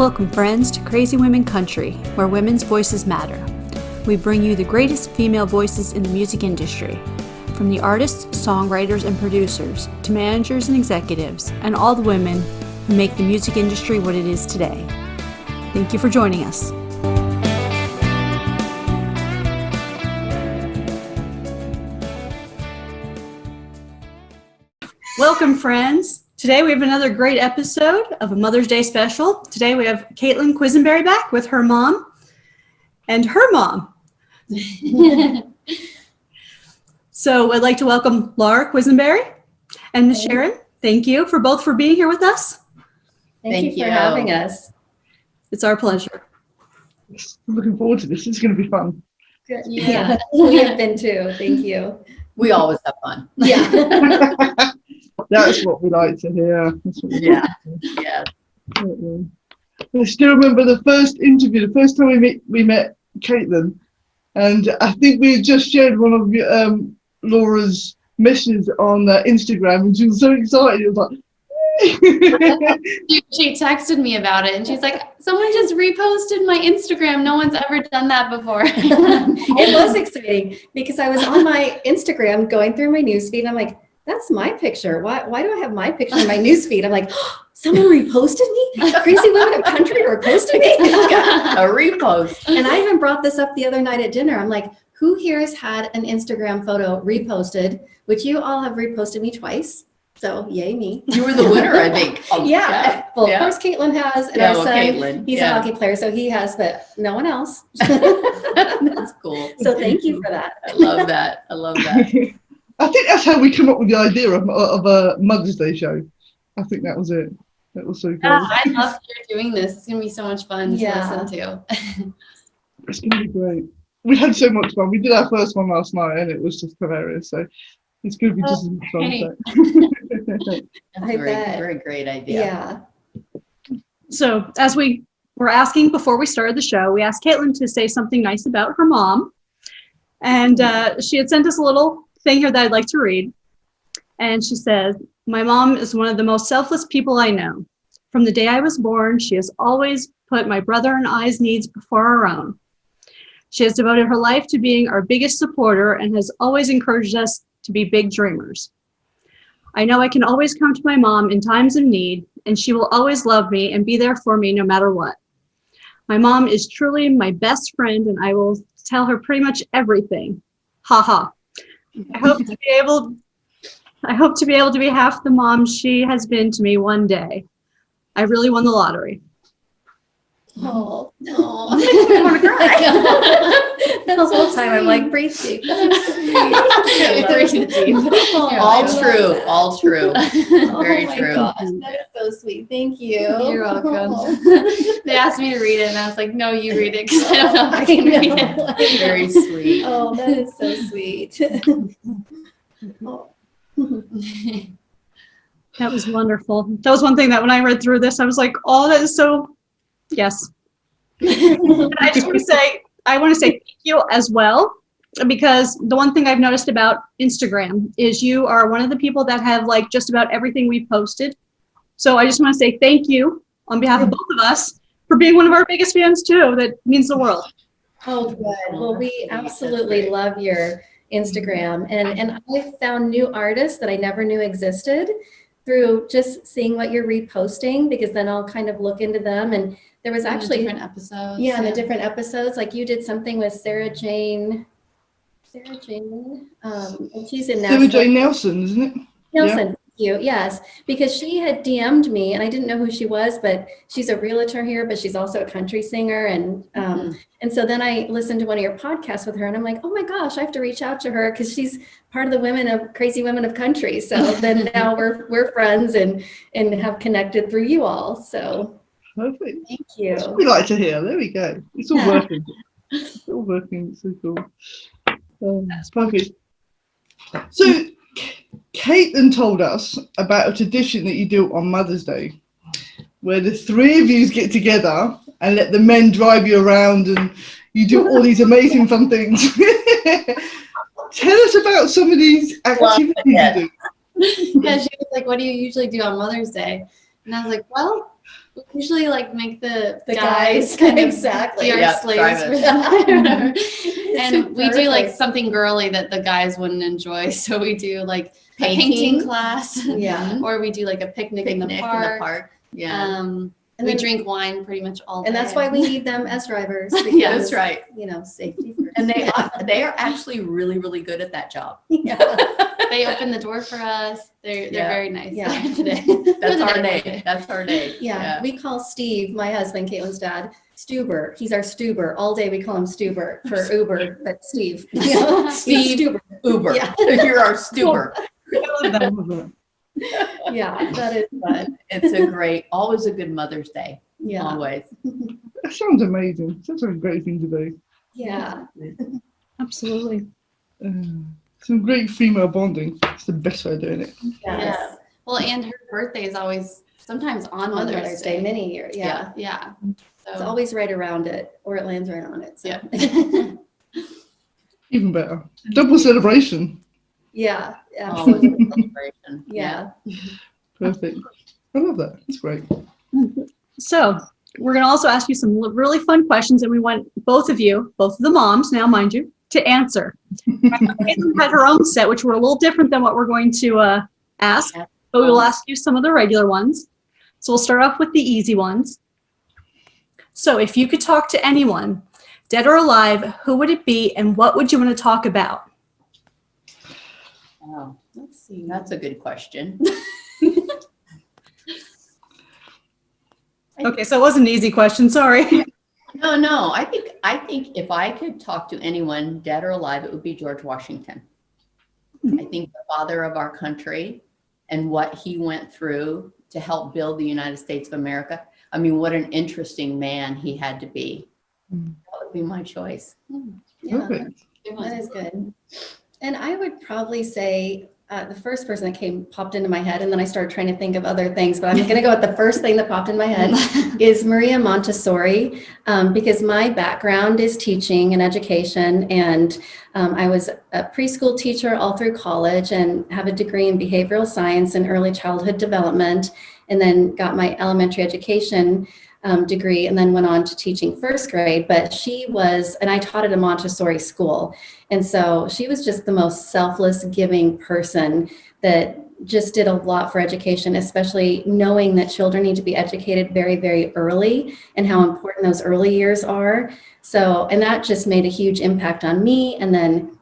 Welcome, friends, to Crazy Women Country, where women's voices matter. We bring you the greatest female voices in the music industry, from the artists, songwriters, and producers, to managers and executives, and all the women who make the music industry what it is today. Thank you for joining us. Welcome, friends. Today we have another great episode of a Mother's Day special. Today we have Quisenberry back with her mom and her mom. So I'd like to welcome Laura Quisenberry and Miss Sharon. Thank you for both for being here with us. Thank you for having us. It's our pleasure. I'm looking forward to this. It's going to be fun. Good. Yeah, we have been too. Thank you. We always have fun. Yeah. That's what we like to hear. Yeah. I still remember the first interview, the first time we met Caitlin, and I think we had just shared one of Laura's messages on Instagram, and she was so excited. It was like, She texted me about it and she's like, someone just reposted my Instagram. No one's ever done that before. It was exciting because I was on my Instagram going through my newsfeed and I'm like, that's my picture. Why do I have my picture in my newsfeed? I'm like, oh, someone reposted me? Crazy Women of Country reposted me? A repost. And I even brought this up the other night at dinner. I'm like, who here has had an Instagram photo reposted, which you all have reposted me twice. So yay me. You were the winner, I think. Yeah. Well, of course Caitlin has, and our son, Caitlin. he's a hockey player, so he has, but no one else. That's cool. So thank you for that. I love that. I think that's how we come up with the idea of a Mother's Day show. I think that was it. That was so cool. I love that you're doing this. It's going to be so much fun to listen to. It's going to be great. We had so much fun. We did our first one last night, and it was just hilarious. So it's going to be just as much fun. I bet. Very great idea. Yeah. So as we were asking before we started the show, we asked Caitlin to say something nice about her mom. And she had sent us a little thing here that I'd like to read. And she says, my mom is one of the most selfless people I know. From the day I was born, she has always put my brother and I's needs before our own. She has devoted her life to being our biggest supporter and has always encouraged us to be big dreamers. I know I can always come to my mom in times of need, and she will always love me and be there for me no matter what. My mom is truly my best friend, and I will tell her pretty much everything. Ha ha. I hope to be able to be half the mom she has been to me one day. I really won the lottery. Oh, no. I want to cry. The whole time I'm like, breathe deep. All true. Very true. Gosh, that is so sweet. Thank you. You're welcome. They asked me to read it and I was like, no, you read it because I don't know if I can read it. Very sweet. Oh, that is so sweet. Oh. That was wonderful. That was one thing that when I read through this, I was like, oh, that is so, yes. And I just want to say, thank you as well, because the one thing I've noticed about Instagram is you are one of the people that have liked just about everything we've posted. So I just want to say thank you on behalf of both of us for being one of our biggest fans too. That means the world. Oh, good. Well, we absolutely love your Instagram. And I found new artists that I never knew existed through just seeing what you're reposting, because then I'll kind of look into them. And there was actually different episodes. Yeah, in the different episodes. Like you did something with Sarah Jane, and she's in Nashville. Sarah Jane Nelson, isn't it? Nelson, thank you. Yes, because she had DM'd me, and I didn't know who she was, but she's a realtor here, but she's also a country singer, and so then I listened to one of your podcasts with her, and I'm like, oh my gosh, I have to reach out to her because she's part of the Crazy Women of Country. So then now we're friends and have connected through you all. So perfect. Thank you. That's what we like to hear. There we go. It's all working. It's all working. It's so cool. That's perfect. So Caitlin told us about a tradition that you do on Mother's Day, where the three of you get together and let the men drive you around, and you do all these amazing fun things. Tell us about some of these activities you do. Yeah, she was like, what do you usually do on Mother's Day? And I was like, well, we usually like make the The guys guys, kind of exactly. be our Yeah, slaves for drivers. that. And we do like Perfect. something girly that the guys wouldn't enjoy. So we do like a Painting. painting class, Yeah. or we do like a picnic in the park. Yeah. And We then- drink wine pretty much all day. And that's why we need them as drivers. Yeah, that's right. You know, safety first. And they are actually really, really good at that job. Yeah. they open the door for us. They're Yeah. very nice. Yeah. Today. That's our Today. day. That's our day. Yeah, we call Steve, my husband, Caitlin's dad, Stuber. He's our Stuber. All day we call him Stuber for Uber, but Steve. You know, he's Steve. Stuber. Uber. Yeah. You're our Stuber. I love that. Yeah, that is fun. It's always a good Mother's Day. Yeah. Always. That sounds amazing. Sounds like a great thing to do. Yeah. Absolutely. Some great female bonding. It's the best way of doing it. Yes. Well, and her birthday is always sometimes on On Mother's Day. many years. Yeah. Yeah. It's So always right around it, or it lands right on it. So. Yeah. Even better. Double celebration. Yeah. Always Absolutely. a celebration. Yeah. Perfect. I love that. It's great. So we're going to also ask you some really fun questions, and we want both of the moms now, mind you, to answer. Caitlin had her own set, which were a little different than what we're going to ask, but we will ask you some of the regular ones. So we'll start off with the easy ones. So if you could talk to anyone, dead or alive, who would it be, and what would you want to talk about? Oh, let's see. That's a good question. Okay, so it was an easy question. Sorry. No. I think if I could talk to anyone, dead or alive, it would be George Washington. I think the father of our country and what he went through to help build the United States of America. I mean, what an interesting man he had to be. That would be my choice. Yeah. Perfect. That is good. And I would probably say the first person that popped into my head, and then I started trying to think of other things, but I'm going to go with the first thing that popped in my head is Maria Montessori, because my background is teaching and education, and I was a preschool teacher all through college and have a degree in behavioral science and early childhood development, and then got my elementary education degree, and then went on to teaching first grade. But and I taught at a Montessori school. And so she was just the most selfless, giving person that just did a lot for education, especially knowing that children need to be educated very, very early and how important those early years are. So, and that just made a huge impact on me. And then,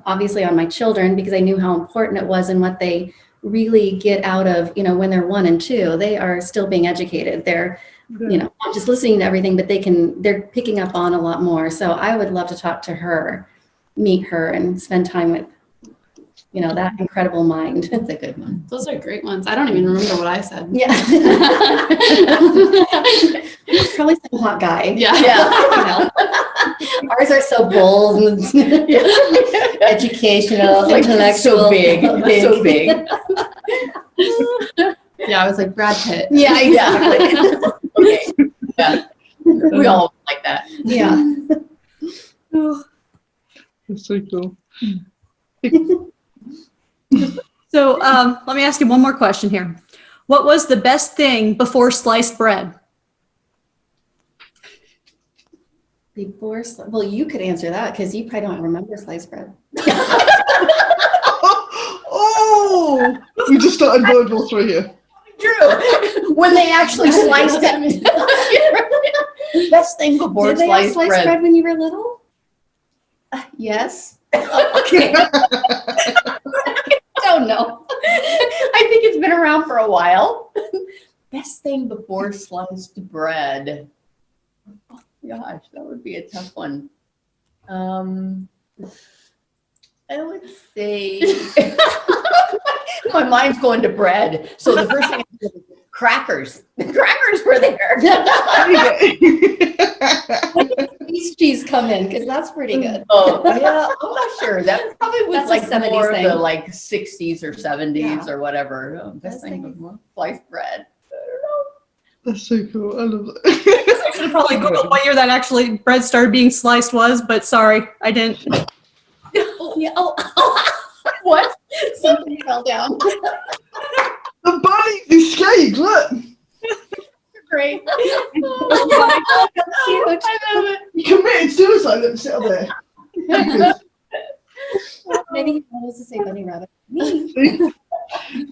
obviously on my children, because I knew how important it was and what they really get out of, when they're 1 and 2, they are still being educated. They're not just listening to everything, but they're picking up on a lot more. So I would love to talk to her, meet her, and spend time with, that incredible mind. That's a good one. those are great ones. I don't even remember what I said. Yeah. Probably some hot guy. Yeah. Ours are so bold and educational, Like intellectual. so big. So big. Yeah, I was like Brad Pitt. Yeah, exactly. Okay. Yeah. We all like that. Yeah. That's so cool. So let me ask you one more question here. What was the best thing before sliced bread? Well, you could answer that because you probably don't remember sliced bread. Oh, we just started World War III here. True. When they actually sliced it. Best thing before Did they have sliced sliced bread. bread when you were little? Yes. Okay. Don't know. I think it's been around for a while. Best thing before sliced bread. Oh, gosh, that would be a tough one. I would say my mind's going to bread. So the first thing is crackers. The crackers were there. These cheese come in because that's pretty good. Oh, yeah, I'm not sure. That probably was That's a like 70s more thing. the 60s or 70s Yeah. or whatever. Oh, best Best thing thing. before sliced bread. That's so cool. I love it. I should have probably Googled what year that actually bread started being sliced was, but sorry, I didn't. Oh, yeah. Oh, What? something fell down. The bunny escaped. Look. Oh great. Cute. I love it. You committed suicide. Let me sit up there. Maybe he knows to say bunny rabbit. Me.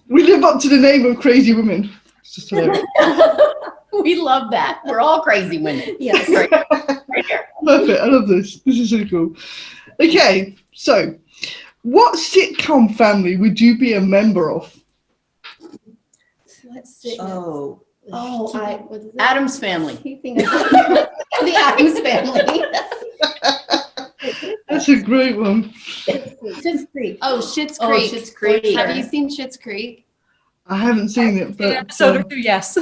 We live up to the name of crazy women. It's just hilarious. We love that. We're all crazy women. Yes. Right, right here. Perfect. I love this. This is so cool. Okay, so what sitcom family would you be a member of? Let's see. Oh, What is it? Adam's Family. Keeping the Addams Family. That's a great one. Schitt's Creek. Oh, Schitt's Oh, Creek. Schitt's Creek. Have you seen Schitt's Creek? I haven't seen it, An but episode or two, yes.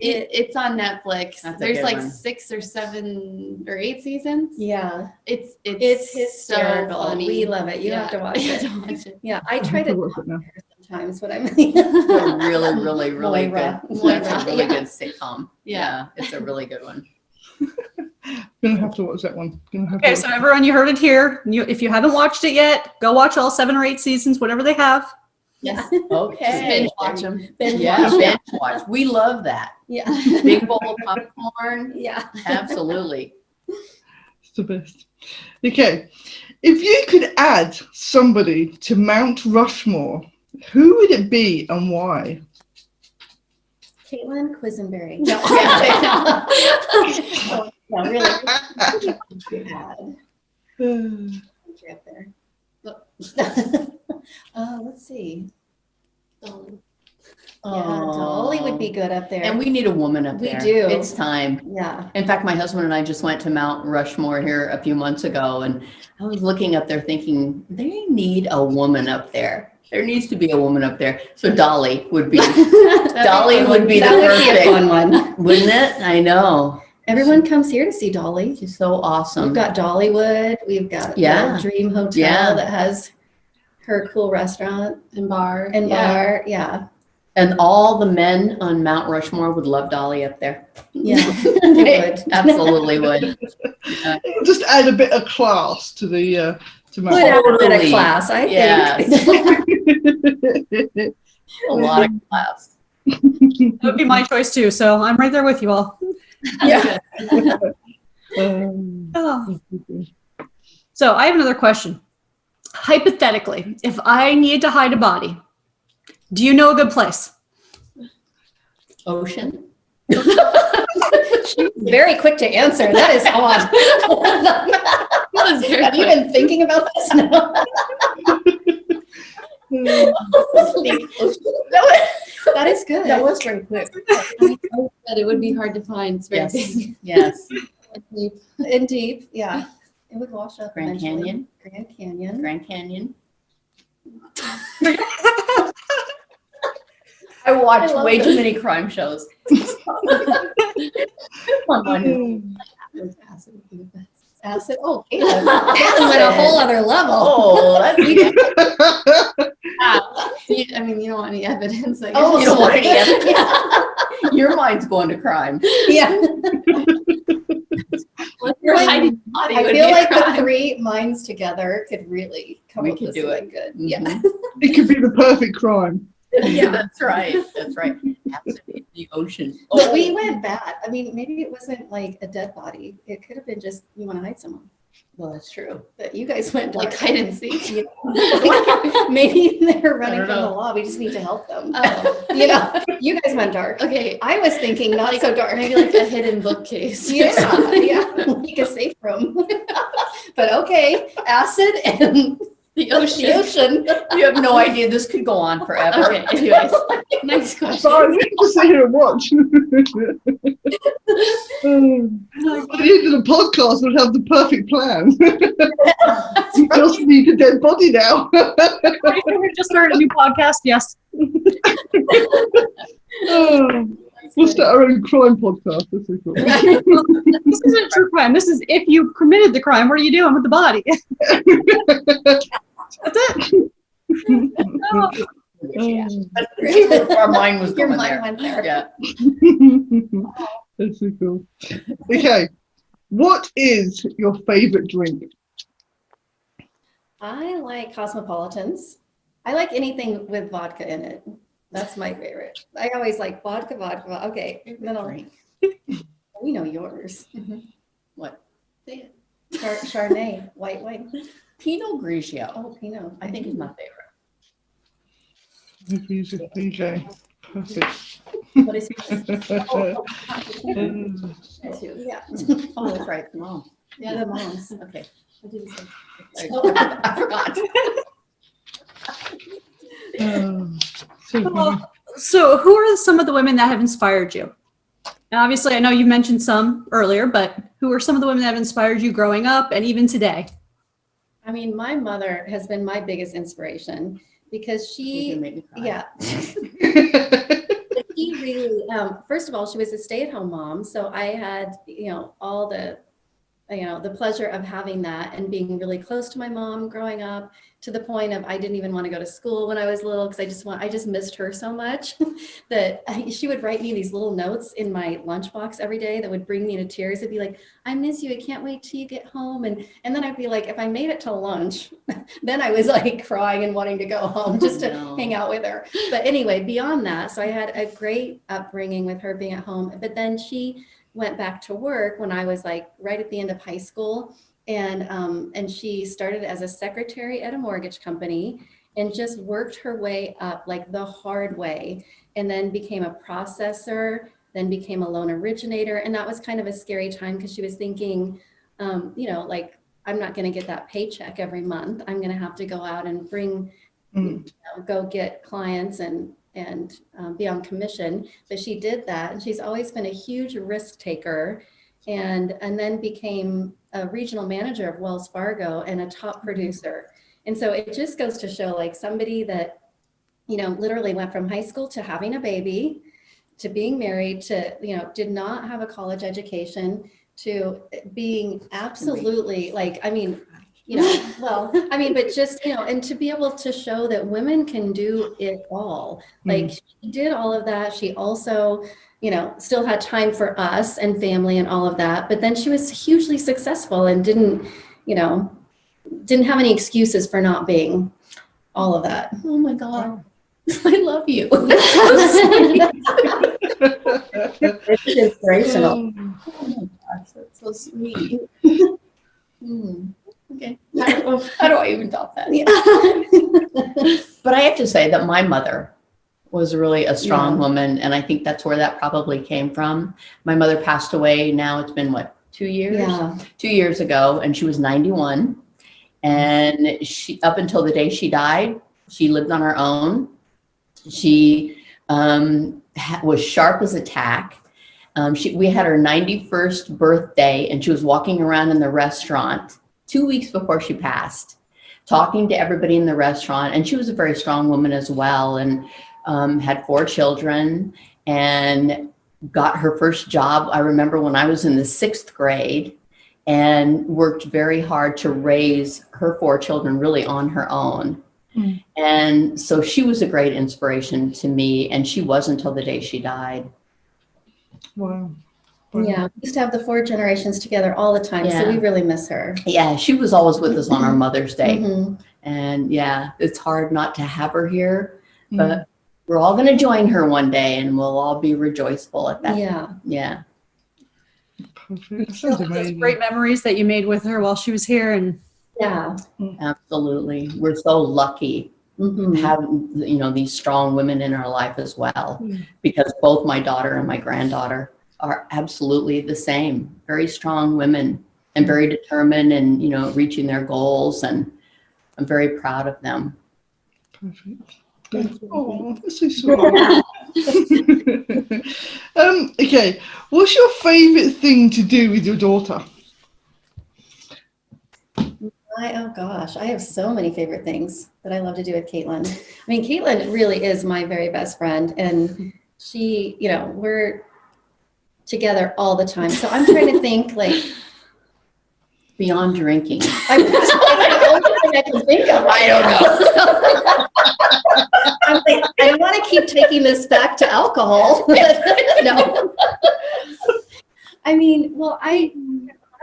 It's on Netflix. That's a There's good like one. 6 or 7 or 8 seasons. Yeah, It's it's hysterical. so funny. We love it. You have to watch You have it. to watch it. Yeah, I I try have to to watch it now. sometimes, but I'm It's a really, really, really Moira. good. That's a Moira, really yeah. good sitcom. Yeah. Yeah, it's a really good one. Gonna have to watch that one. Gonna have Okay, to so watch everyone, you heard it here. If you haven't watched it yet, go watch all 7 or 8 seasons, whatever they have. Yeah. Okay. Just binge watch them. Binge Yeah, watch. binge watch. We love that. Yeah. Big bowl of popcorn. Yeah. Absolutely. It's the best. Okay, if you could add somebody to Mount Rushmore, who would it be and why? Caitlin Quisenberry. Yeah. No, really. God. You're up there. Let's see. Yeah, Dolly would be good up there. And we need a woman up We there. do. It's time. Yeah. In fact, my husband and I just went to Mount Rushmore here a few months ago, and I was looking up there thinking, they need a woman up there. There needs to be a woman up there. So Dolly would be, Dolly would be the That would be a perfect, fun one. wouldn't it? I know. Everyone comes here to see Dolly. She's so awesome. We've got Dollywood. We've got Yeah. the Dream Hotel Yeah. that has her cool restaurant And bar. and Yeah. bar. Yeah. And all the men on Mount Rushmore would love Dolly up there. Yeah. They would. Absolutely would. Just add a bit of class to the to Would add Mount. a bit of Totally. class, I Yes. think. A lot of class. That would be my choice too. So I'm right there with you all. Yeah. Oh. So I have another question. Hypothetically, if I needed to hide a body, do you know a good place? Ocean. Very quick to answer. That is odd. Have you been thinking about this? No. That is good. That was very quick. But it would be hard to find. It's very Yes. big. Yes. And deep, yeah. It would wash up Grand eventually. Canyon. Grand Canyon. Grand Canyon. I watch love way this. too many crime shows. Acid would be the best. Acid. Oh, Caitlin. Caitlin went a whole other level. Oh, that's I mean, you don't want any evidence. I Oh, you don't want any sorry. evidence. Your mind's going to crime. Yeah. You're hiding the body I would feel be a like the crime. 3 minds together could really come We up could with do something good. Yeah. Mhm. It could be the perfect crime. Yeah. That's right. That's right. Absolutely. The ocean. But we went bad. I mean, maybe it wasn't like a dead body. It could have been just you want to hide someone. Well, that's true. But you guys went Like dark. hide and seek. You know? Maybe they're running I from don't the know. law. We just need to help them. Oh, You know, you guys went dark. okay. I was thinking not so dark. Maybe like a hidden bookcase. Yeah, yeah, like a safe room. But okay, acid and The the ocean. ocean. You have no idea. This could go on forever. Okay, anyways. Next question. Sorry, we can just sit here and watch. At the end of the podcast, we'll have the perfect plan. You just need a dead body now. We just started a new podcast. Yes. We'll start our own crime podcast. That's so cool. This isn't true crime. This is if you committed the crime, what are you doing with the body? That's it. Oh. Our mind was Your going mind there. went there. Yeah. That's so cool. Okay, what is your favorite drink? I like cosmopolitans. I like anything with vodka in it. That's my favorite. I always like vodka, vodka. Okay, then I'll, Drink. we know yours. What? Say it. Chardonnay, white wine. Pinot Grigio. Oh, Pinot. I think is my favorite. Okay, perfect. What is yours? Um, Yeah. Oh, that's right. Mom. Yeah, the moms. Okay. What did you say? I forgot. so So, who are some of the women that have inspired you? And obviously, I know you mentioned some earlier, but who are some of the women that have inspired you growing up and even today? I mean, my mother has been my biggest inspiration because You she, make me cry. yeah, she really, first of all, she was a stay-at-home mom. So I had, all the, the pleasure of having that and being really close to my mom growing up, to the point of I didn't even want to go to school when I was little because I just missed her so much that she would write me these little notes in my lunchbox every day that would bring me to tears. It'd be like, I miss you. I can't wait till you get home. And then I'd be like, if I made it till lunch, then I was like crying and wanting to go home just to hang out with her. But anyway, beyond that, so I had a great upbringing with her being at home. But then she went back to work when I was like right at the end of high school. And she started as a secretary at a mortgage company and just worked her way up like the hard way, and then became a processor, then became a loan originator. And that was kind of a scary time because she was thinking, like, I'm not going to get that paycheck every month. I'm going to have to go out and bring, go get clients and be on commission. But she did that, and she's always been a huge risk taker, and then became a regional manager of Wells Fargo and a top producer. And so it just goes to show, like, somebody that, literally went from high school to having a baby, to being married, to, did not have a college education, to being absolutely like, I mean, but just, and to be able to show that women can do it all. Like, she did all of that. She also, still had time for us and family and all of that. But then she was hugely successful and didn't have any excuses for not being all of that. Oh my God. I love you. It's inspirational. Oh my gosh, that's so sweet. Okay. How do I even top that? Yeah. But I have to say that my mother was really a strong Yeah. woman, and I think that's where that probably came from. My mother passed away. Now it's been 2 years? Yeah. 2 years ago, and she was 91. And she, up until the day she died, she lived on her own. She was sharp as a tack. We had her 91st birthday, and she was walking around in the restaurant 2 weeks before she passed, talking to everybody in the restaurant. And she was a very strong woman as well, and had 4 children, and got her first job, I remember, when I was in the 6th grade, and worked very hard to raise her 4 children really on her own. And so she was a great inspiration to me, and she was until the day she died. Wow. Yeah, we used to have the 4 generations together all the time, so Yeah. we really miss her. Yeah, she was always with us on our Mother's Day. Mhm. And yeah, it's hard not to have her here, but we're all going to join her one day, and we'll all be rejoiceful at that. Yeah. Yeah. Perfect. Sounds Those amazing. great memories that you made with her while she was here, and Yeah. Absolutely. We're so lucky Mhm. to have, these strong women in our life as well, because both my daughter and my granddaughter are absolutely the same, very strong women and very determined and, reaching their goals. And I'm very proud of them. Perfect. Thank you. Oh, that's so sweet. Okay, what's your favorite thing to do with your daughter? Oh gosh, I have so many favorite things that I love to do with Caitlin. I mean, Caitlin really is my very best friend, and she, we're together all the time. So I'm trying to think, like, Beyond drinking. that's the only thing I can think of. I don't know. I'm like, I don't want to keep taking this back to alcohol. No. I mean, well, a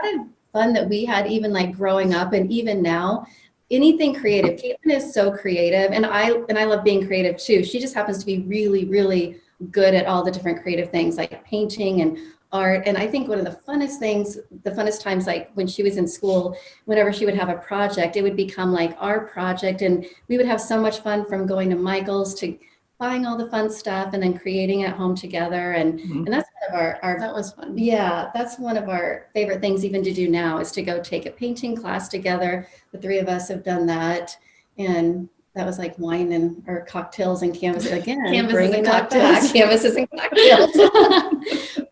lot of fun that we had, even like growing up and even now, anything creative. Caitlin is so creative, and I love being creative too. She just happens to be really, really good at all the different creative things like painting and art. And I think one of the funnest times, like when she was in school, whenever she would have a project, it would become like our project, and we would have so much fun, from going to Michael's to buying all the fun stuff and then creating at home together. And that's one of our That was fun. yeah, that's one of our favorite things even to do now, is to go take a painting class together. The three of us have done that, and that was like wine and or cocktails and canvases again. Canvases bringing and that cocktails. back, canvases and cocktails.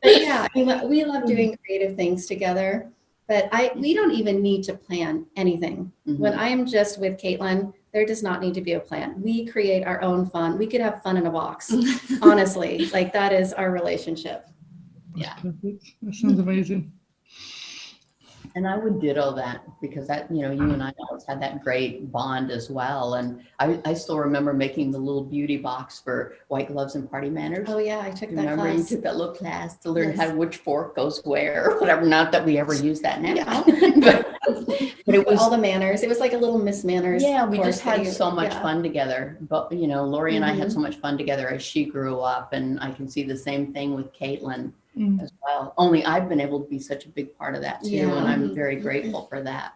But yeah, we love doing creative things together. But we don't even need to plan anything. When I am just with Caitlin, there does not need to be a plan. We create our own fun. We could have fun in a box, honestly. Like, that is our relationship. Yeah. Perfect. That sounds amazing. And I would ditto that, because that, you and I always had that great bond as well. And I still remember making the little beauty box for White Gloves and Party Manners. Oh yeah, I took that Remember, you class. took that little class to learn Yes. how which fork goes where, or whatever. Not that we ever use that now. Yeah. but it was all the manners. It was like a little Miss Manners. Yeah, we course just had that so much yeah. fun together. But Lori and I had so much fun together as she grew up, and I can see the same thing with Caitlin as well. Only I've been able to be such a big part of that too, Yeah. and I'm very grateful for that.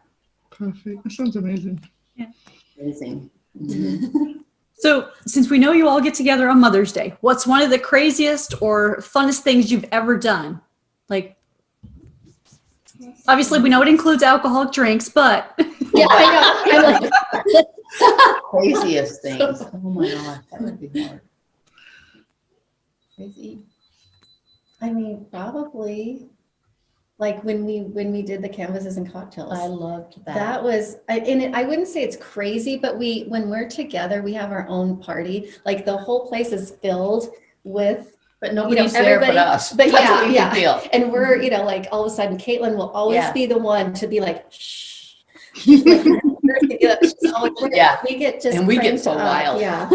Perfect. That sounds amazing. Amazing. So since we know you all get together on Mother's Day, what's one of the craziest or funnest things you've ever done? Like, obviously we know it includes alcoholic drinks, but Yeah, I know. I'm like, Craziest things. Oh my gosh, that would be hard. crazy. I mean, probably like when we did the canvases and cocktails. I loved that. That was, I wouldn't say it's crazy, but when we're together, we have our own party. Like, the whole place is filled with, But nobody's there but everybody- us. but That's yeah, what you yeah. feel. and we're, like, all of a sudden, Caitlin will always Yeah. be the one to be like, shh. Like, she's always- Yeah. we get just And we get cranked so up. wild. Yeah.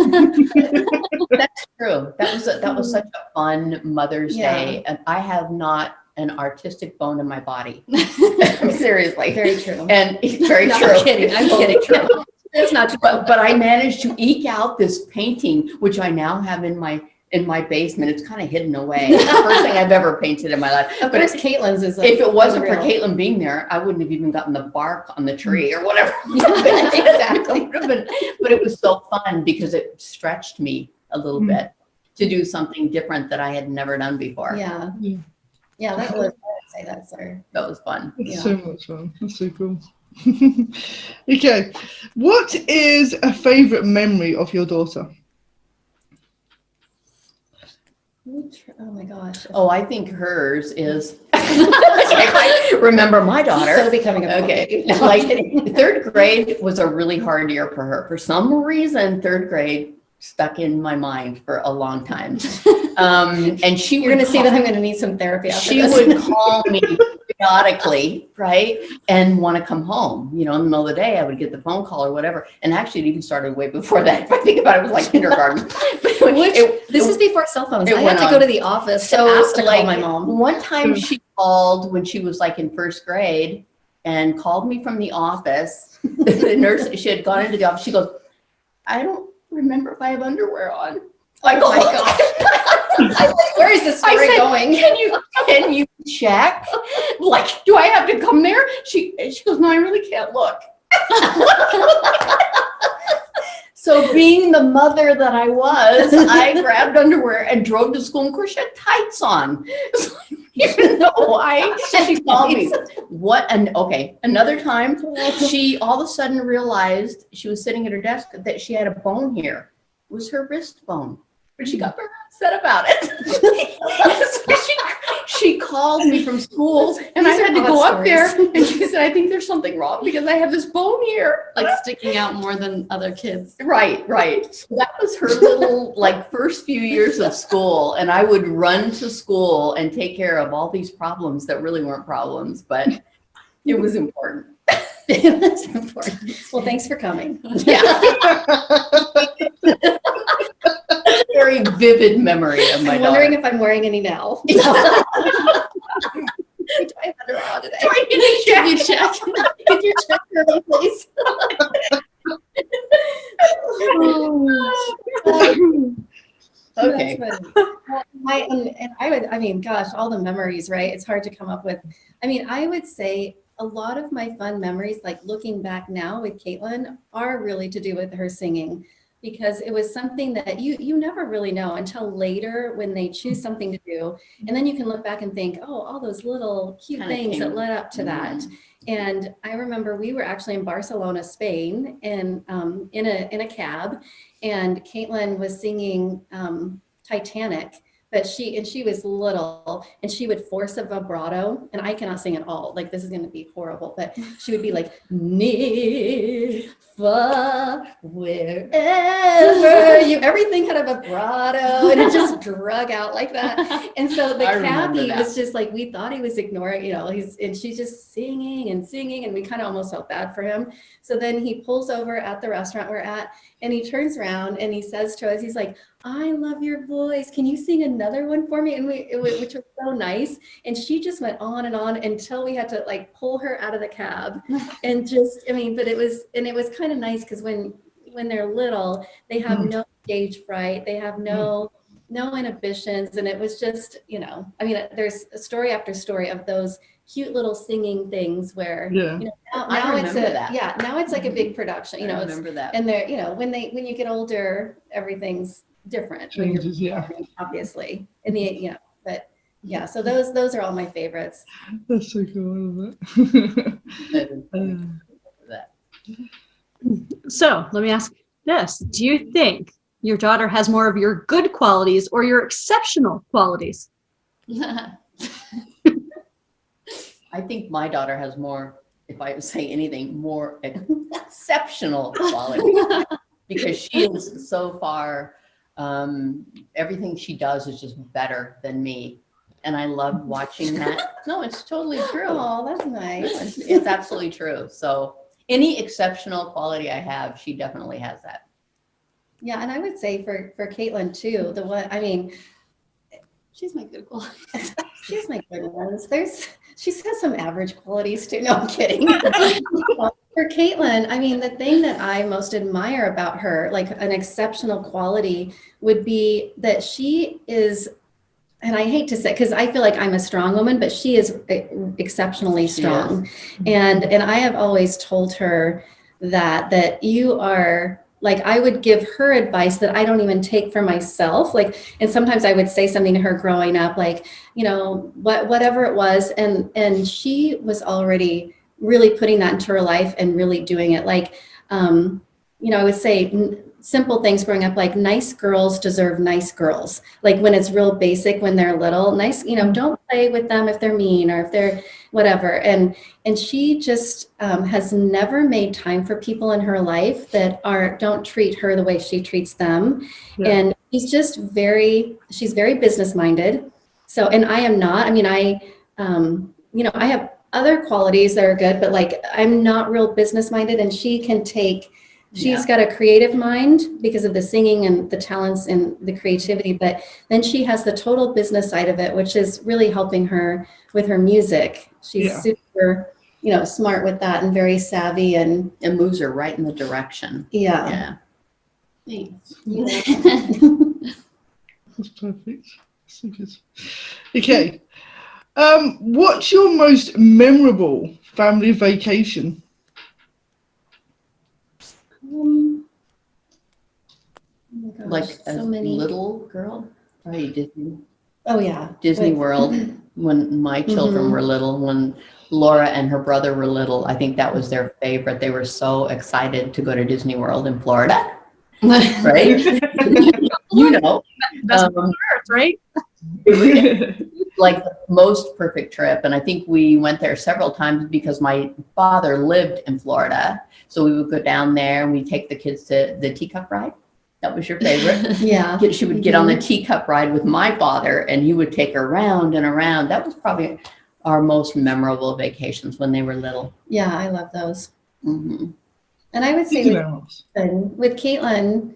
That's true. That was such a fun Mother's Yeah. Day, and I have not an artistic bone in my body. Seriously. Very true. And it's very No, true. I'm kidding. I'm kidding. It's not true. But I managed to eke out this painting, which I now have in my basement. It's kind of hidden away. It's the first thing I've ever painted in my life. Of But course, Caitlin's is like, if it wasn't for unreal. Caitlin being there, I wouldn't have even gotten the bark on the tree or whatever. Yeah, exactly. But it was so fun because it stretched me a little bit to do something different that I had never done before. Yeah. Yeah. Yeah, that was, I would say that's our, That was fun. It's Yeah. so much fun. That's so cool. Okay. What is a favorite memory of your daughter? oh my gosh. Oh, I think hers is. I remember my daughter. So becoming a Okay, No, I'm like kidding. third grade was a really hard year for her. For some reason, third grade stuck in my mind for a long time. And she You're going to see that I'm going to need some therapy after she this. would call me periodically, right, and want to come home. In the middle of the day, I would get the phone call or whatever. And actually, it even started way before that. If I think about it, it was like kindergarten. This is before cell phones. it I had went to on. go to the office to ask to call my mom. One time she called when she was like in first grade and called me from the office. The nurse, she had gone into the office. She goes, I don't remember if I have underwear on. I go, Oh my gosh. I was like, where is this story said, going? Can you check? Like, do I have to come there? She goes, no, I really can't look. So being the mother that I was, I grabbed underwear and drove to school. And of course, she had tights on. So I don't even know why she called me. Okay, another time, she all of a sudden realized she was sitting at her desk that she had a bone here. It was her wrist bone. But she got very upset about it. So she called me from school, and I These are had to odd go up there, stories. and she said, I think there's something wrong because I have this bone here. Like sticking out more than other kids. Right. So that was her little first few years of school, and I would run to school and take care of all these problems that really weren't problems, but it was important. It was important. Well, thanks for coming. Yeah. Very vivid memory of my I'm daughter. wondering if I'm wearing any now. Do I have underwear on today? Do I need to check? You check. Could you check for me, please? Okay. That's funny. Well, and I mean, gosh, all the memories, right? It's hard to come up with. I mean, I would say a lot of my fun memories, like looking back now with Caitlin, are really to do with her singing, because it was something that you never really know until later when they choose something to do. And then you can look back and think, oh, all those little cute Kinda things that led up to Mhm. that. And I remember we were actually in Barcelona, Spain, and in a cab, and Caitlin was singing Titanic, but she was little, and she would force a vibrato, and I cannot sing at all. Like, this is going to be horrible, but she would be like, near, far, wherever you. Everything had a vibrato, and it just drug out like that. And so the I remember cabbie that. was just like, we thought he was ignoring, and she's just singing and singing, and we kind of almost felt bad for him. So then he pulls over at the restaurant we're at, and he turns around and he says to us, he's like, I love your voice. Can you sing another one for me? And which was so nice. And she just went on and on until we had to like pull her out of the cab. And just, I mean, but it was kind of nice because when they're little, they have no stage fright. They have no inhibitions. And it was just, I mean, there's a story after story of those cute little singing things where, now it's now it's like a big production, I remember that. and they're, when you get older, everything's different. Changes, yeah. Obviously. In the, but yeah, so those are all my favorites. That's so cool, isn't it? That. So let me ask this. Do you think your daughter has more of your good qualities or your exceptional qualities? I think my daughter has more, if I would say anything, more exceptional quality, because she is so far, everything she does is just better than me. And I love watching that. No, it's totally true. Oh, that's nice. It's absolutely true. So any exceptional quality I have, she definitely has that. Yeah, and I would say for Caitlin too, She's my good quality. she's my good ones. She has some average qualities too. No, I'm kidding. For Caitlin, I mean, the thing that I most admire about her, like an exceptional quality, would be that she is, and I hate to say, because I feel like I'm a strong woman, but she is exceptionally strong. And I have always told her that you are, like, I would give her advice that I don't even take for myself. Like, and sometimes I would say something to her growing up, like, whatever it was. And she was already really putting that into her life and really doing it. Like, I would say simple things growing up, like nice girls deserve nice girls. Like when it's real basic, when they're little, nice, don't play with them if they're mean or if they're whatever. And she just has never made time for people in her life that don't treat her the way she treats them. Yeah. And she's very business minded. So, and I am not. I mean, I have other qualities that are good, but like I'm not real business minded, and she can take. She's got a creative mind because of the singing and the talents and the creativity, but then she has the total business side of it, which is really helping her with her music. She's super, smart with that and very savvy and moves her right in the direction. Yeah. Thanks. That's perfect. So good. Okay. What's your most memorable family vacation? Oh my gosh, Like so a many. little girl, probably Disney. Oh yeah, Disney World. When my children were little, when Laura and her brother were little, I think that was their favorite. They were so excited to go to Disney World in Florida, right? Best on earth, right? Like the most perfect trip. And I think we went there several times because my father lived in Florida. So we would go down there and we'd take the kids to the teacup ride. That was your favorite. Yeah. She would get on the teacup ride with my father and he would take her around and around. That was probably our most memorable vacations when they were little. Yeah, I love those. Mm-hmm. And I would say with Caitlin,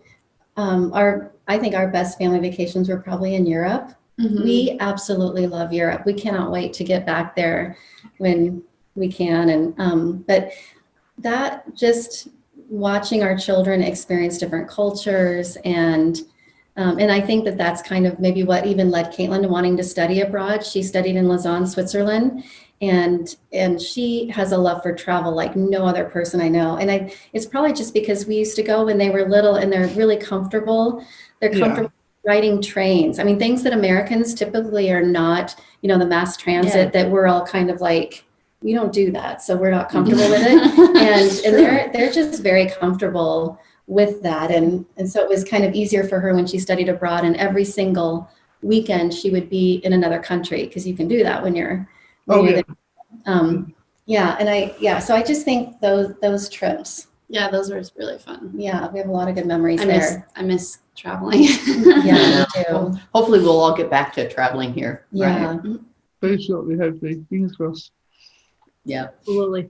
I think our best family vacations were probably in Europe. Mm-hmm. We absolutely love Europe. We cannot wait to get back there when we can. And but that just watching our children experience different cultures and I think that that's kind of maybe what even led Caitlin to wanting to study abroad. She studied in Lausanne, Switzerland, and she has a love for travel like no other person I know. And it's probably just because we used to go when they were little and they're really comfortable. They're comfortable riding trains. I mean, things that Americans typically are not, you know, the mass transit that we're all kind of like, we don't do that, so we're not comfortable with it. And they're just very comfortable with that. And so it was kind of easier for her when she studied abroad, and every single weekend she would be in another country because you can do that when you're there. So I just think those trips. Yeah, those were really fun. Yeah, we have a lot of good memories I there. miss traveling. Yeah, me too. Hopefully we'll all get back to traveling here. Yeah. Right? Very shortly, hopefully. Fingers crossed. Yeah. Absolutely.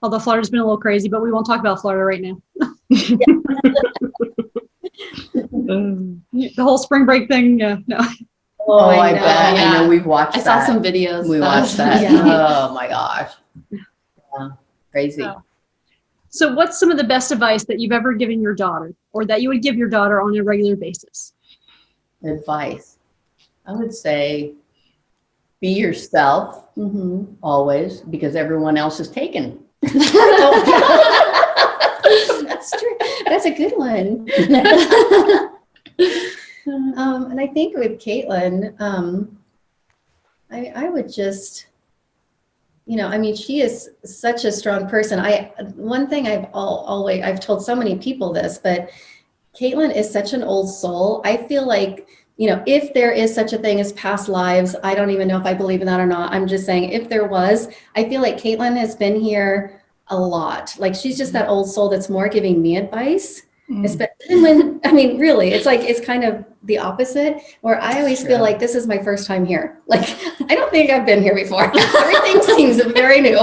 Although Florida's been a little crazy, but we won't talk about Florida right now. The whole spring break thing, no. Oh, I bet. Yeah. I know we've watched I that. saw some videos. We watched that. Yeah. Oh my gosh. Yeah. Crazy. Oh. So what's some of the best advice that you've ever given your daughter, or that you would give your daughter on a regular basis? Advice. I would say be yourself always, because everyone else is taken. That's true. That's a good one. And I think with Caitlin, I would just, you know, I mean, she is such a strong person. One thing I've told so many people this, but Caitlin is such an old soul. I feel like, you know, if there is such a thing as past lives, I don't even know if I believe in that or not. I'm just saying, if there was, I feel like Caitlin has been here a lot. Like, she's just that old soul that's more giving me advice. Especially when, I mean, really, it's like, it's kind of the opposite, where I always feel like this is my first time here. Like, I don't think I've been here before. Everything seems very new.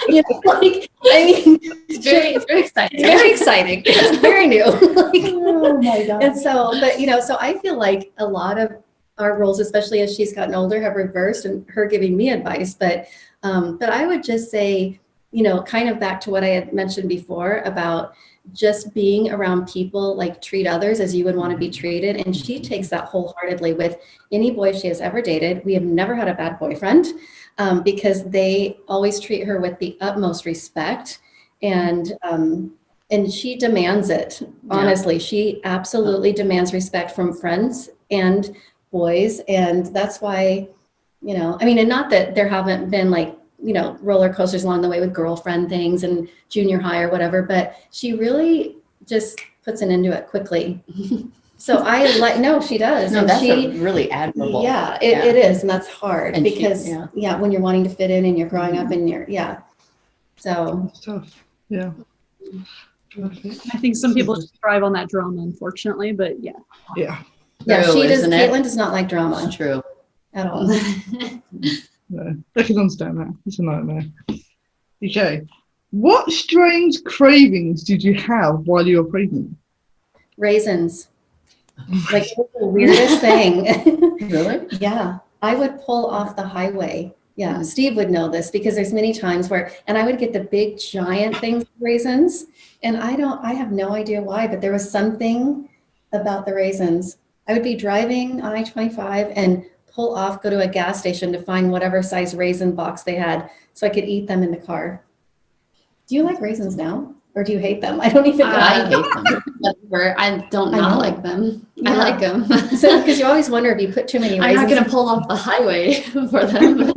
You know, like, I mean, It's very exciting. it's very exciting. It's very new. Like, Oh my God. and so, but, you know, so I feel like a lot of our roles, especially as she's gotten older, have reversed, and her giving me advice. But I would just say, you know, kind of back to what I had mentioned before about just being around people, like, treat others as you would want to be treated. And she takes that wholeheartedly with any boy she has ever dated. We have never had a bad boyfriend, because they always treat her with the utmost respect. And she demands it. Honestly, she absolutely demands respect from friends and boys. And that's why, you know, I mean, and not that there haven't been, like, you know, roller coasters along the way with girlfriend things and junior high or whatever, but she really just puts an end to it quickly. So no, she does. No, And that's she, really admirable. yeah, it is. And that's hard And because when you're wanting to fit in and you're growing up and so. It's tough. Yeah. Perfect. I think some people just thrive on that drama, unfortunately, but yeah. Yeah. Yeah, True, she does. isn't it? Caitlin does not like drama That's true. at all. No, I can understand that. It's a nightmare. Okay. What strange cravings did you have while you were pregnant? Raisins. Like, it was the weirdest thing. Really? Yeah, I would pull off the highway. Yeah, Steve would know this because there's many times where, and I would get the big giant things, raisins, and I have no idea why, but there was something about the raisins. I would be driving on I-25 and pull off, go to a gas station to find whatever size raisin box they had so I could eat them in the car. Do you like raisins now? Or do you hate them? I don't even know. I hate them. Whatever. I don't I not know. like them. Yeah. I like them. So, because you always wonder if you put too many I'm raisins. not going to pull off the highway for them.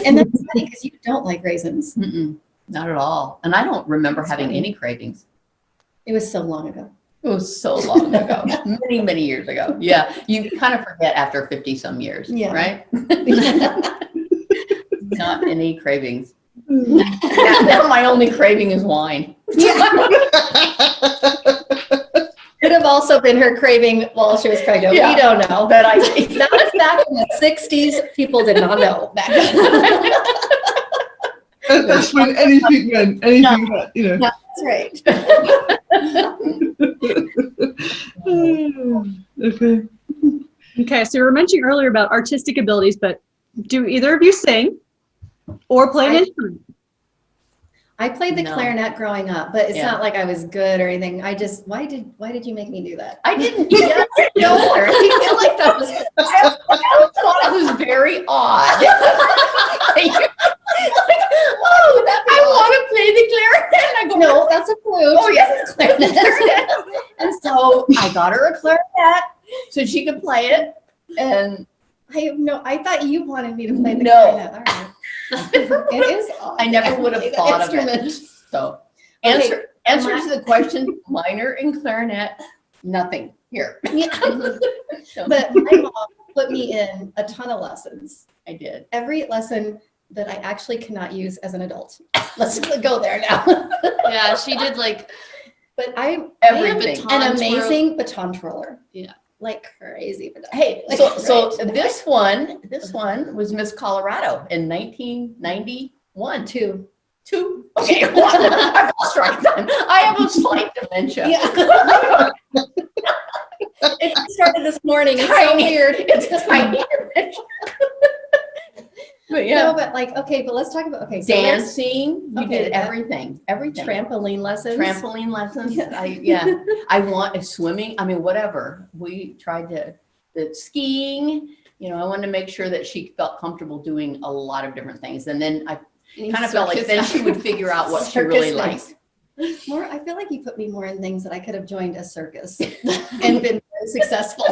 And that's funny because you don't like raisins. Mm-mm, not at all. And I don't remember having funny. any cravings. It was so long ago. It was so long ago, many, many years ago. Yeah, you kind of forget after 50 some years, Yeah. right? Not any cravings. Now my only craving is wine. Could have also been her craving while she was pregnant. Yeah. We don't know. But That was back in the 60s. People did not know back then. And that's when anything went. Anything went, you know. That's right. Okay. Okay, Okay, so you were mentioning earlier about artistic abilities, but do either of you sing or play an instrument? I played the No. clarinet growing up, but it's Yeah. not like I was good or anything. I just, why did you make me do that? I didn't just know her. I feel like that was, I always thought it was very odd. Oh, I want to play the clarinet. I go, No, that's a flute. oh yes, it's clarinet. And so I got her a clarinet so she could play it. And I thought you wanted me to play the No. clarinet. All right. It is odd. I never would have Play the thought of it. instrument. So Okay, answer to the question, minor in clarinet, nothing here. Yeah. So, But my mom put me in a ton of lessons. I did. Every lesson that I actually cannot use as an adult. Let's go there now. Yeah, she did like But I Everything. am Baton an twirl. amazing baton twirler. Yeah. Like crazy. Baton. Hey, Like, so right. this one was Miss Colorado in 1991. Two. Two. Okay, one. I've lost track of time. I have a slight dementia. Yeah. It started this morning. It's so Tiny. weird. It's tiny dementia. But yeah, No, but like, okay, but let's talk about, okay, so dancing. You Okay, did that- everything. trampoline lessons. Trampoline lessons. Yeah. I want swimming. I mean, whatever. We tried the skiing. You know, I wanted to make sure that she felt comfortable doing a lot of different things. And then I kind of felt like then she would figure out what she really Circus liked. More, I feel like you put me more in things that I could have joined a circus and been very successful.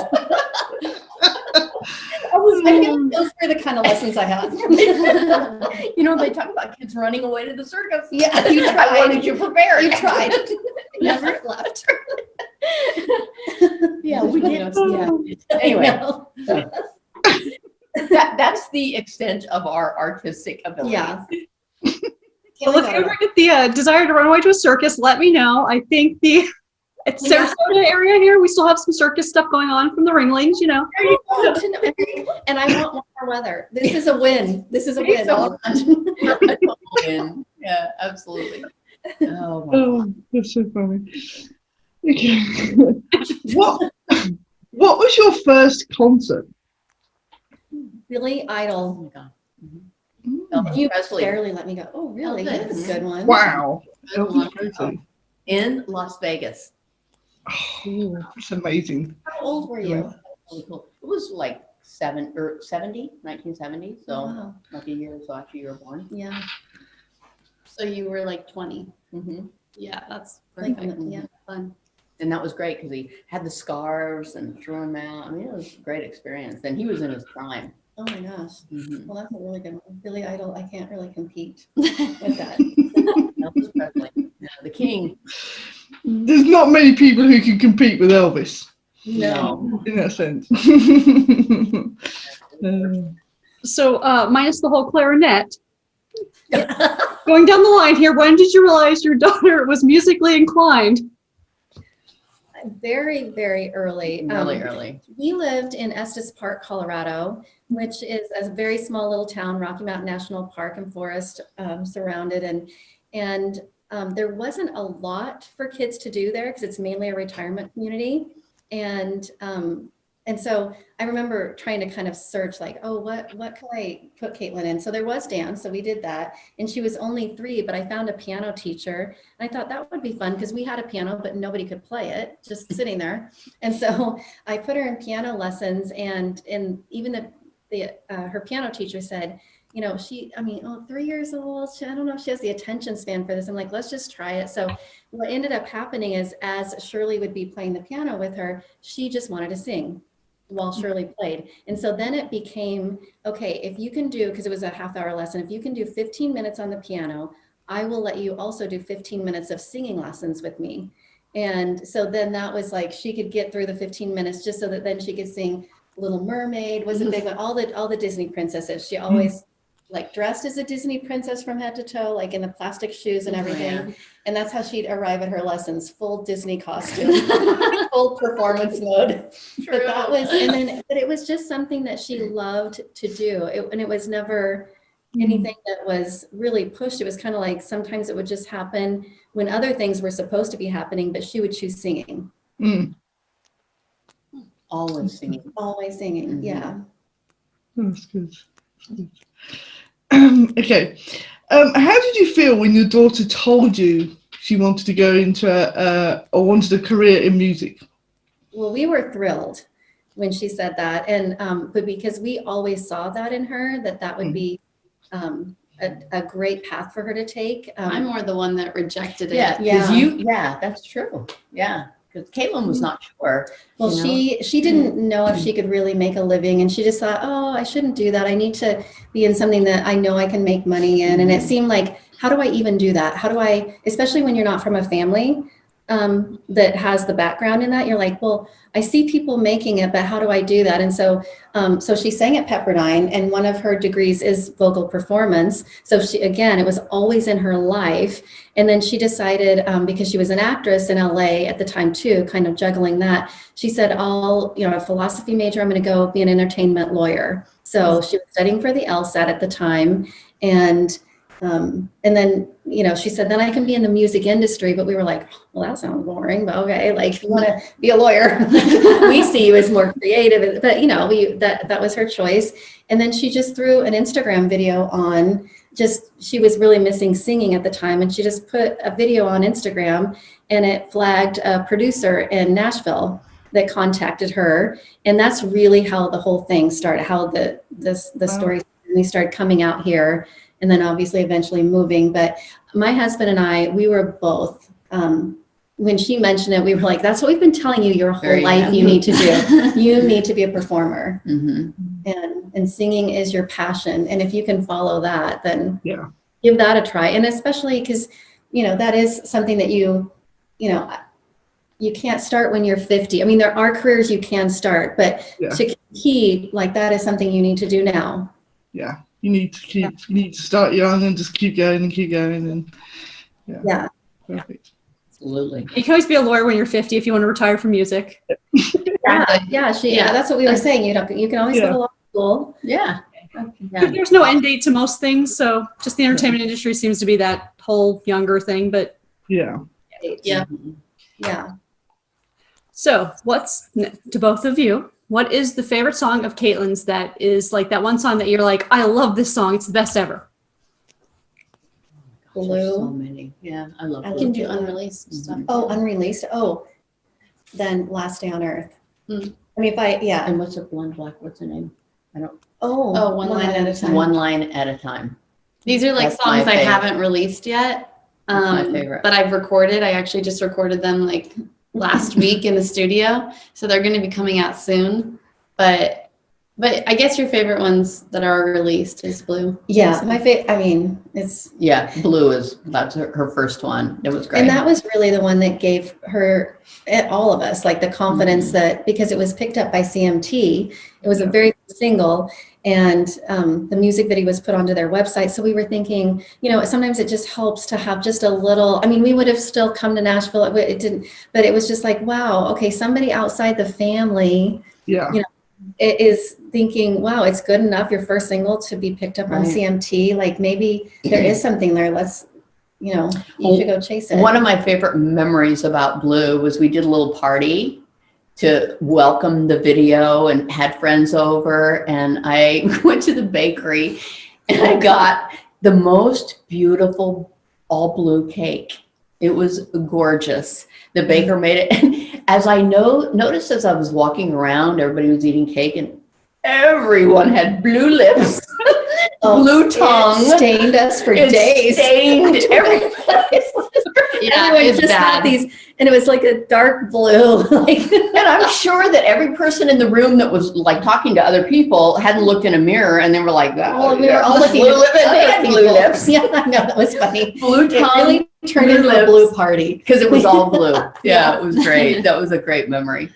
I feel like those were the kind of lessons I had. You know, they talk about kids running away to the circus. Yeah, you I tried. wanted you prepared. You tried. Never left. Yeah, we did. Yeah. I Anyway, know. that's the extent of our artistic ability. Yeah. Well, if you ever get the desire to run away to a circus, let me know. I think it's Yeah. Sarasota area here. We still have some circus stuff going on from the Ringlings, you know. And I want more weather. This is a win. This is a win. So- Win. Yeah, absolutely. Oh, my God. Oh, that's so funny. Okay. What was your first concert? Billy Oh Idol. my God. Mm. Elvis You Presley barely let me go. Oh, really? Elvis. That's a good one. Wow. Good Elvis one. Presley. in Las Vegas. Oh, that's amazing. How old were you? Really cool. It was like 1970, so Wow. like a year or so after you were born. Yeah. So you were like 20. Mm-hmm. Yeah, that's Like, perfect. yeah. Fun. And that was great because he had the scarves and threw them out. I mean, it was a great experience. And he was in his prime. Oh my gosh. Mm-hmm. Well, that's a really good one. Billy Idol, I can't really compete with that. Elvis Presley, yeah, the king. There's not many people who can compete with Elvis No. in that sense. So minus the whole clarinet. Going down the line here, when did you realize your daughter was musically inclined? Very, very early. Really early. We lived in Estes Park, Colorado, which is a very small little town, Rocky Mountain National Park and Forest surrounded. And there wasn't a lot for kids to do there because it's mainly a retirement community. And so I remember trying to kind of search like, oh, what can I put Caitlin in? So there was dance, so we did that. And she was only 3, but I found a piano teacher. And I thought that would be fun because we had a piano, but nobody could play it, just sitting there. And so I put her in piano lessons, and even her piano teacher said, you know, 3 years old, I don't know if she has the attention span for this. I'm like, let's just try it. So what ended up happening is as Shirley would be playing the piano with her, she just wanted to sing while Shirley played. And so then it became, okay, if you can do, because it was a half-hour lesson, if you can do 15 minutes on the piano, I will let you also do 15 minutes of singing lessons with me. And so then that was like, she could get through the 15 minutes just so that then she could sing Little Mermaid was a big one, all the Disney princesses. She always like dressed as a Disney princess from head to toe, like in the plastic shoes and everything. Yeah. And that's how she'd arrive at her lessons, full Disney costume, full performance mode. But that was, but it was just something that she loved to do. And it was never anything that was really pushed. It was kind of like, sometimes it would just happen when other things were supposed to be happening, but she would choose singing. Mm. Always singing. Always singing. Mhm. Yeah. That's good. That's good. Okay. How did you feel when your daughter told you she wanted to go into or wanted a career in music? Well, we were thrilled when she said that, and but because we always saw that in her, that would be a great path for her to take. I'm more the one that rejected it. Yeah, because that's true. Yeah, because Caitlin was not sure. Well, you know? she didn't know if she could really make a living, and she just thought, oh, I shouldn't do that. I need to be in something that I know I can make money in. And it seemed like, how do I even do that? How do I, especially when you're not from a family that has the background in that, you're like, well, I see people making it, but how do I do that? And so, so she sang at Pepperdine, and one of her degrees is vocal performance. So again, it was always in her life. And then she decided, because she was an actress in LA at the time too, kind of juggling that, she said, a philosophy major, I'm going to go be an entertainment lawyer. So she was studying for the LSAT at the time. And then, she said, then I can be in the music industry. But we were like, well, that sounds boring, but okay. Like, you want to be a lawyer. We see you as more creative, but that was her choice. And then she just threw an Instagram video on, she was really missing singing at the time. And she just put a video on Instagram, and it flagged a producer in Nashville that contacted her. And that's really how the whole thing started, how the story really started coming out here. And then obviously eventually moving. But my husband and I, we were both, when she mentioned it, we were like, that's what we've been telling you your whole life you need to do. You need to be a performer. And singing is your passion. And if you can follow that, then give that a try. And especially because, that is something that you can't start when you're 50. I mean, there are careers you can start, but to keep, like, that is something you need to do now. Yeah. You need to start young and just keep going and perfect. Absolutely. You can always be a lawyer when you're 50 if you want to retire from music. That's what we were saying. You can always go to law school. But there's no end date to most things, so just the entertainment industry seems to be that whole younger thing. But Yeah. So, to both of you, what is the favorite song of Caitlin's that is like that one song that you're like, I love this song, it's the best ever? Blue. So many. Yeah, I love I Blue. can do unreleased stuff. Oh, unreleased. Oh, then Last Day on Earth. I mean, And what's a Blonde Black? What's the name? I don't. Oh, One Line at a Time. One Line at a time. These are like That's my songs I favorite. haven't released yet. That's my favorite. But I've recorded. I actually just recorded them like last week in the studio. So they're going to be coming out soon. But I guess your favorite ones that are released is Blue. Yeah, my favorite. I mean, it's Blue that's her first one. It was great. and that was really the one that gave her, all of us, like the confidence that, because it was picked up by CMT, it was a very good single, and the music video was put onto their website. So we were thinking, sometimes it just helps to have just a little. I mean, we would have still come to Nashville. It didn't, but it was just like, wow, okay, somebody outside the family, it is thinking, wow, it's good enough, your first single, to be picked up on CMT. Like, maybe there is something there. Let's, you should go chase it. One of my favorite memories about Blue was we did a little party to welcome the video and had friends over. And I went to the bakery and I got the most beautiful all blue cake. It was gorgeous. The baker made it. And as I noticed as I was walking around, everybody was eating cake and everyone had blue lips, blue tongue. It stained us for days. Stained every place. Yeah, Everyone it's just had bad. these, and it was like a dark blue. And I'm sure that every person in the room that was like talking to other people hadn't looked in a mirror and they were like, Well, we were all looking blue at lips. other They had blue people. lips. Yeah, I know, that was funny. Blue It tongue. really turned blue into lips. a blue party. Because it was all blue. Yeah, it was great. That was a great memory.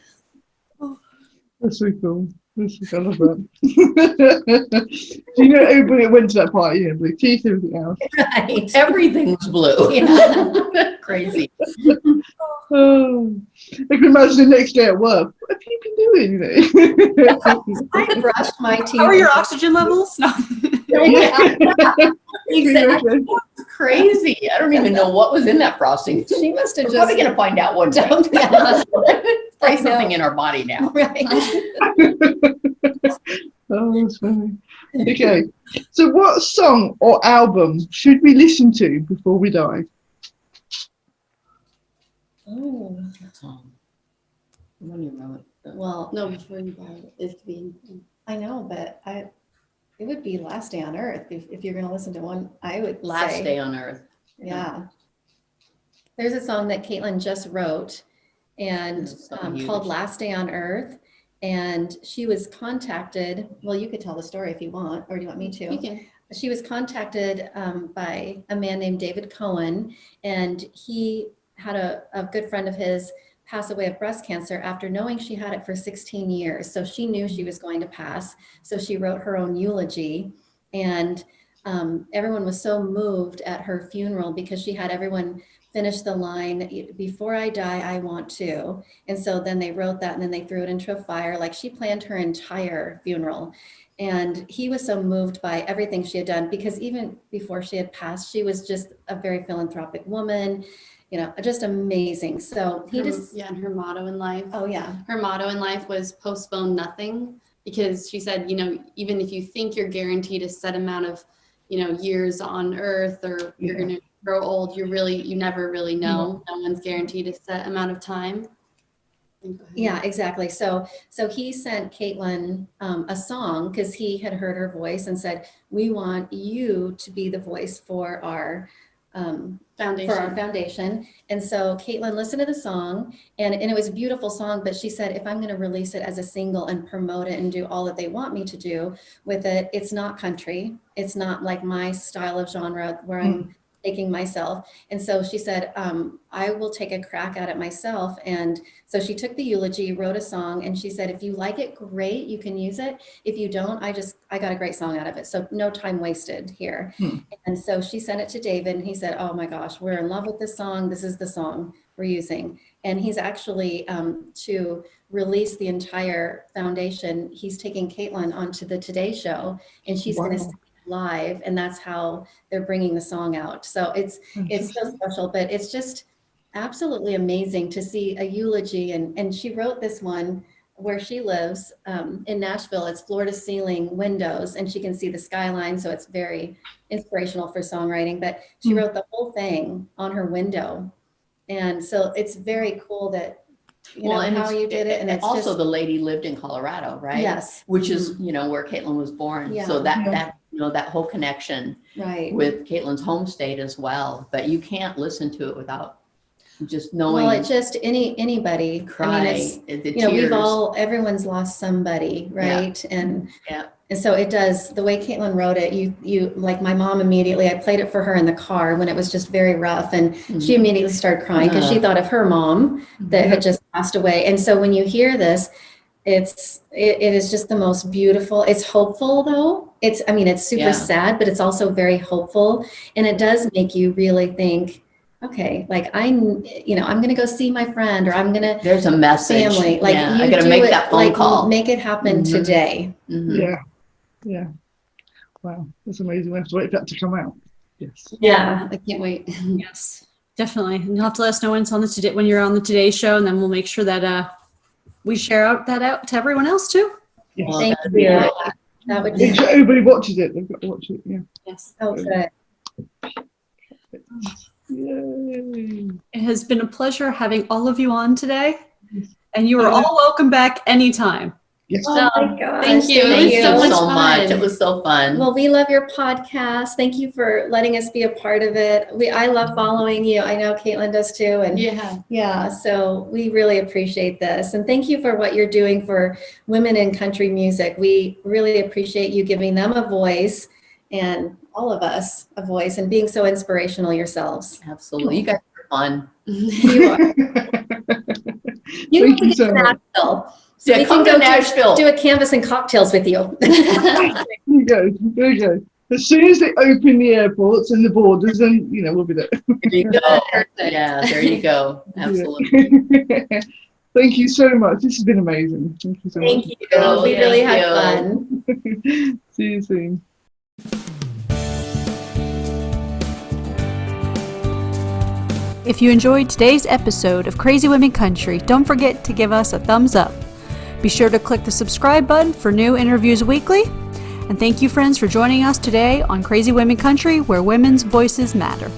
That's so cool. I love that. Do you know everybody that went to that party? Blue teeth, everything else. Right. Everything was blue. Yeah. Crazy. Oh, I can imagine the next day at work. What have you been doing? I brushed my teeth. How are your oxygen levels? No. Exactly. Crazy. I don't even know what was in that frosting. She must have We're just probably going to find out one day. dumped. Yeah. try something in our body now. Right. Oh, that's funny. Okay, so what song or album should we listen to before we die? Oh, When you wrote it. well, No, before you buy it, it could be. I know, but it would be Last Day on Earth if you're going to listen to one. I would Last say, Day on Earth. yeah. There's a song that Caitlin just wrote and It's something huge. called Last Day on Earth. And she was contacted, well, you could tell the story if you want, or do you want me to? You can. She was contacted by a man named David Cohen, and he had a good friend of his pass away of breast cancer after knowing she had it for 16 years. So she knew she was going to pass. So she wrote her own eulogy, and everyone was so moved at her funeral because she had everyone finish the line, "Before I die, I want to." And so then they wrote that and then they threw it into a fire. Like, she planned her entire funeral. And he was so moved by everything she had done, because even before she had passed, she was just a very philanthropic woman, just amazing. So he just, And her motto in life. oh yeah. Her motto in life was postpone nothing, because she said, even if you think you're guaranteed a set amount of, years on earth, or you're going to grow old, you never really know. No one's guaranteed a set amount of time. Yeah, exactly. So he sent Caitlin a song because he had heard her voice and said, "We want you to be the voice for our foundation." And so Caitlin listened to the song, and it was a beautiful song, but she said, if I'm going to release it as a single and promote it and do all that they want me to do with it, it's not country. It's not like my style of genre where I'm taking myself. And so she said, I will take a crack at it myself. And so she took the eulogy, wrote a song, and she said, if you like it, great, you can use it. If you don't, I got a great song out of it. So no time wasted here. And so she sent it to David, and he said, oh my gosh, we're in love with this song. This is the song we're using. And he's actually, to release the entire foundation, he's taking Caitlin onto the Today Show, and she's going to sing live, and that's how they're bringing the song out. So it's so special, but it's just absolutely amazing to see a eulogy. And she wrote this one where she lives in Nashville. It's floor to ceiling windows, and she can see the skyline, so it's very inspirational for songwriting. But she wrote the whole thing on her window, and so it's very cool that how you did it. And it's also just, the lady lived in Colorado, right? Yes. Which is, where Caitlin was born. Yeah. So that that whole connection right. with Caitlin's home state as well. But you can't listen to it without just knowing. Well, it's just anybody. Cry, I mean, it's, tears. everyone's lost somebody, right? Yeah. And so it does, the way Caitlin wrote it, you like my mom immediately, I played it for her in the car when it was just very rough, and she immediately started crying because she thought of her mom that had just passed away. And so when you hear this, it is just the most beautiful. It's hopeful though. It's super sad, but it's also very hopeful. And it does make you really think, okay, like I'm going to go see my friend, or I'm going to. There's a message. Family, like I got to make that phone call. Make it happen today. Yeah. Wow, that's amazing. We have to wait for that to come out. Yes. Yeah, I can't wait. Yes, definitely. And you'll have to let us know when you're on the Today Show, and then we'll make sure that we share out to everyone else too. Yes. Well, Thank that'd you. be great. That would Make be sure everybody watches it. They've got to watch it. Yeah. Yes. so good. Yay. It has been a pleasure having all of you on today, and you are all welcome back anytime. Yes. Oh my gosh. Thank you. Thank you so much so much. fun. It was so fun. Well, we love your podcast. Thank you for letting us be a part of it. I love following you. I know Caitlin does too. And yeah, so we really appreciate this. And thank you for what you're doing for women in country music. We really appreciate you giving them a voice, and all of us a voice, and being so inspirational yourselves. Absolutely. You guys are fun. You are. You Thank have to you get so to much. Nashville. So Yeah, we come can to go Nashville. do a canvas and cocktails with you. There you go. There you go. As soon as they open the airports and the borders, then we'll be there. There you go. Yeah, there you go. Absolutely. Thank you so much. This has been amazing. Thank you so much. Thank you. We really Thank had you. fun. See you soon. If you enjoyed today's episode of Crazy Women Country, don't forget to give us a thumbs up. Be sure to click the subscribe button for new interviews weekly. And thank you, friends, for joining us today on Crazy Women Country, where women's voices matter.